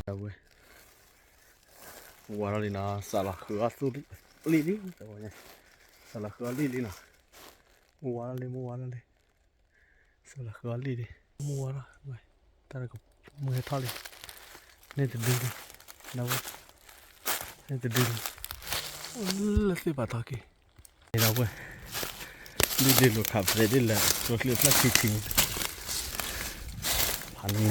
đâu vậy mua nó đi nó sợ là khứa su đi đi rồi nhỉ sợ là khứa đi nào mua nó đi sợ là khứa đi mua nó vậy ta là có mua hết thôi đi nên từ đi đâu nên từ đi là gì bà thằng kia đâu vậy đi lục khắp rồi đi là rồi lục là khi chinh hành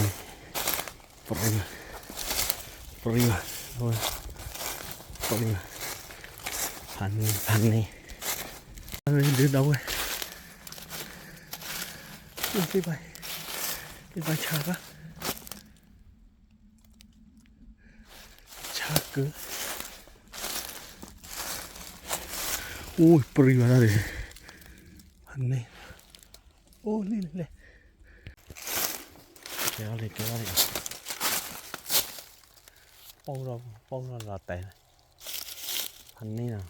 prima thôi prima hành này đi đâu vậy đi bay chả cứ ui prima ra đi hành này ô lên kéo đi bông ra là tệ hành này nào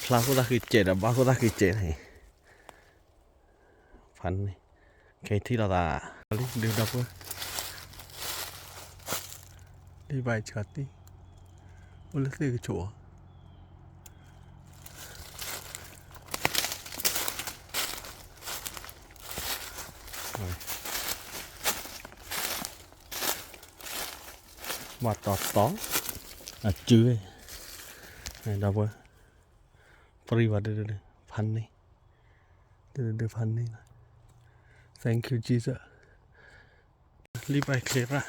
sao có ta khi chết à bao có ta khi chết này phần này cái thi là đi đâu cơ đi vài chợt đi ôi lấy cái chỗ mà tỏ à chưa này đâu cơ free vào đây phần này đây phần này thank you Jesus đi bài clear ra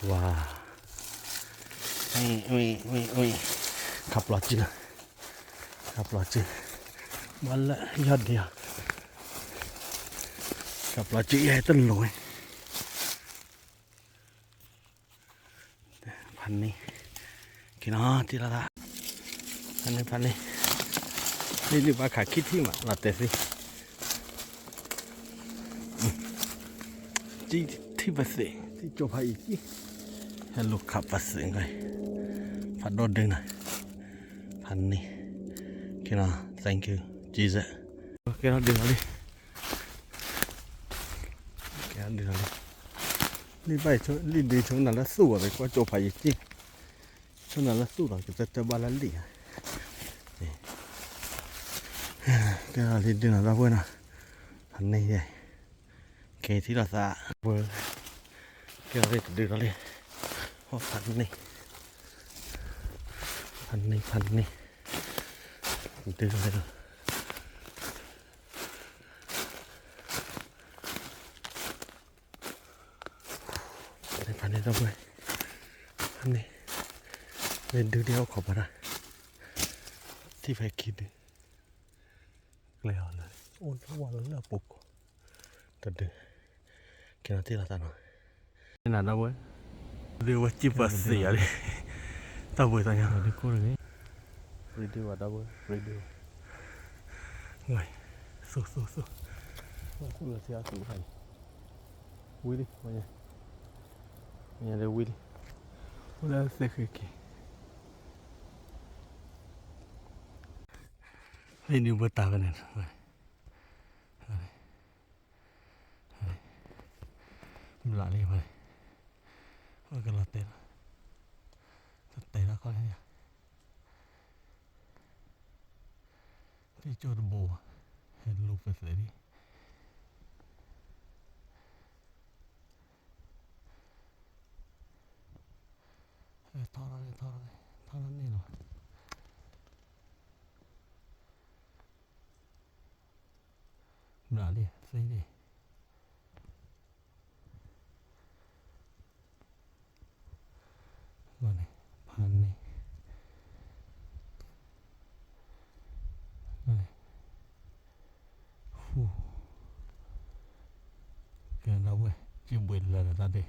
wow uiขับรถจีมันละยอดเดียวขับรถจีให้ต้นลอยพันนี้กินอ๋อทีละพันนี้นี่ว่าขาคิดที่มาลาเต้สิจีที่ภาษีที่จบให้อีกให้ลูกขับภาษีไงพัดรถดึงหน่อยพันนี้กินอ๋อ thank you Jesusกินอ๋อดึงเอาดิกินอ๋อดึงเอาดินี่ไปช่วยลินดีช่วงนั้นแล้วสู้อะไรก็จบให้อีกจีช่วงนั้นแล้วสู้หลังจะบาลานซ์ดีcái là thì đừng ra vườn à hắn này vậy cái thì là dạ vừa cái là để đưa nó lên hoặc hắn này đưa nó lên rồi hắn này ra vườn hắn này lên đưa đeo khẩu vào ra thì phải kịp đi leoเลยโอ้ทุกวันแล้วปลุกแต่ดึกกินอะไรที่ละตาหน่อยนี่น่ะนะเว้ยเรียกว่าจิบเสียเลยตาเว้ยตาเนี่ยดีกว่าเลยรีดิวอ่ะตาเว้ยรีดิวไงสู้ว่าคุณจะเสียสู้ใครวิ่งดิว่าเนี่ยเดี๋ยววิ่งดิว่าแล้วเสกกี่นี่นิวเบอร์ตากันเนี่ยมันหลายเลยไปว่ากันละเตะแล้วก็เนี่ยที่โจดโบเห็นลูกเป็นเสรีท่อนั้นนี่เนาะหนาดิซีดิก่อนนี่พันนี่ฟูเกินแล้วเว้ยจิ้มเวลเลยนะตาเด็ก